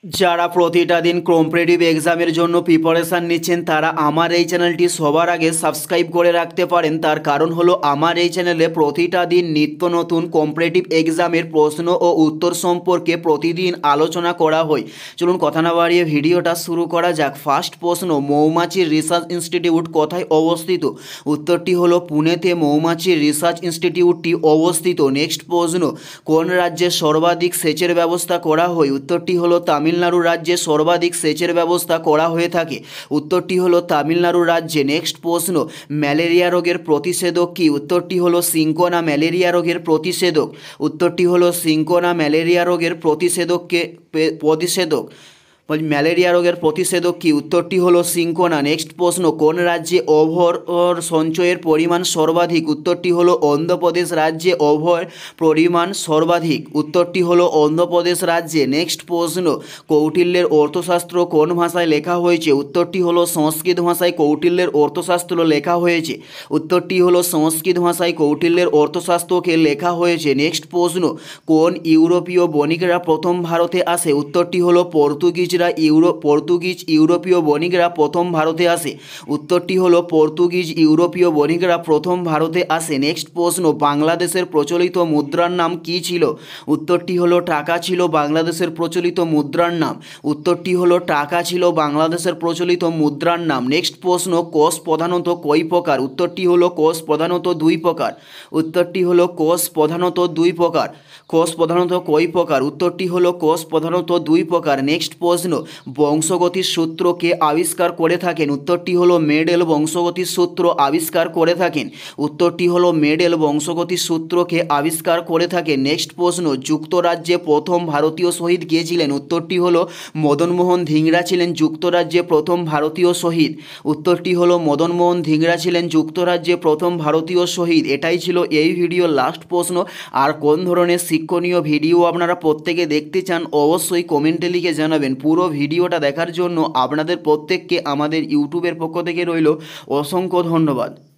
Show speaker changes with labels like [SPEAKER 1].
[SPEAKER 1] যারা প্রতিটা দিন কম্পিটিটিভ এক্সামের জন্য প্রিপারেশান নিচ্ছেন তারা আমার এই চ্যানেলটি সবার আগে সাবস্ক্রাইব করে রাখতে পারেন। তার কারণ হলো আমার এই চ্যানেলে প্রতিটা দিন নিত্য নতুন কম্পিটিটিভ এক্সামের প্রশ্ন ও উত্তর সম্পর্কে প্রতিদিন আলোচনা করা হয়। চলুন কথা না বাড়িয়ে ভিডিওটা শুরু করা যাক। ফার্স্ট প্রশ্ন, মৌমাছির রিসার্চ ইনস্টিটিউট কোথায় অবস্থিত? উত্তরটি হলো পুনেতে মৌমাছির রিসার্চ ইনস্টিটিউটটি অবস্থিত। নেক্সট প্রশ্ন, কোন রাজ্যে সর্বাধিক সেচের ব্যবস্থা করা হয়? উত্তরটি হলো তামিলনাড়ু রাজ্যে সর্বাধিক সেচের ব্যবস্থা করা হয়ে থাকে। উত্তরটি হলো তামিলনাড়ু রাজ্যে। নেক্সট প্রশ্ন, ম্যালেরিয়া রোগের প্রতিষেধক কি? উত্তরটি হলো সিনকোনা ম্যালেরিয়া রোগের প্রতিষেধক। উত্তরটি হলো সিনকোনা ম্যালেরিয়া রোগের প্রতিষেধক। ম্যালেরিয়া রোগের প্রতিষেধক কি? উত্তরটি হলো সিনকোনা। নেক্সট প্রশ্ন, কোন রাজ্যে ওভার সঞ্চয়ের পরিমাণ সর্বাধিক? উত্তরটি হলো অন্ধ্রপ্রদেশ রাজ্যে ওভার পরিমাণ সর্বাধিক। উত্তরটি হলো অন্ধ্রপ্রদেশ রাজ্যে। নেক্সট প্রশ্ন, কৌটিল্যের অর্থশাস্ত্র কোন ভাষায় লেখা হয়েছে? উত্তরটি হলো সংস্কৃত ভাষায় কৌটিল্যের অর্থশাস্ত্র লেখা হয়েছে। উত্তরটি হলো সংস্কৃত ভাষায় কৌটিল্যের অর্থশাস্ত্রকে লেখা হয়েছে। নেক্সট প্রশ্ন, কোন ইউরোপীয় বণিকরা প্রথম ভারতে আসে? উত্তরটি হলো পর্তুগিজ ইউরোপীয় বণিকরা প্রথম ভারতে আসে। উত্তরটি হলো পর্তুগিজ ইউরোপীয় বণিকরা প্রথম ভারতে আসে। নেক্সট প্রশ্ন, বাংলাদেশের প্রচলিত মুদ্রার নাম কি ছিল? উত্তরটি হলো টাকা ছিল বাংলাদেশের প্রচলিত মুদ্রার নাম। উত্তরটি হলো টাকা ছিল বাংলাদেশের প্রচলিত মুদ্রার নাম। নেক্সট প্রশ্ন, কোষ প্রধানত কয় প্রকার? উত্তরটি হলো কোষ প্রধানত দুই প্রকার। উত্তরটি হলো কোষ প্রধানত দুই প্রকার। কোষ প্রধানত কয় প্রকার? উত্তরটি হলো কোষ প্রধানত দুই প্রকার। নেক্সট প্রশ্ন, বংশগতির সূত্র কে আবিষ্কার করে থাকেন? উত্তরটি হলো মেডেল বংশগতির সূত্র আবিষ্কার করে থাকেন। উত্তরটি হলো মেডেল বংশগতির সূত্রকে আবিষ্কার করে থাকেন। নেক্সট প্রশ্ন, যুক্তরাজ্যে প্রথম ভারতীয় শহীদ কে ছিলেন? উত্তরটি হলো মদনমোহন ধিংরা ছিলেন যুক্তরাজ্যে প্রথম ভারতীয় শহীদ। উত্তরটি হলো মদনমোহন ধিংরা ছিলেন যুক্তরাজ্যে প্রথম ভারতীয় শহীদ। এটাই ছিল এই ভিডিওর লাস্ট প্রশ্ন। আর কোন ধরনের শিক্ষণীয় ভিডিও আপনারা প্রত্যেকে দেখতে চান অবশ্যই কমেন্টে লিখে জানাবেন। পুরো ভিডিওটা দেখার জন্য আপনাদের প্রত্যেককে আমাদের ইউটিউবের পক্ষ থেকে রইল অসংখ্য ধন্যবাদ।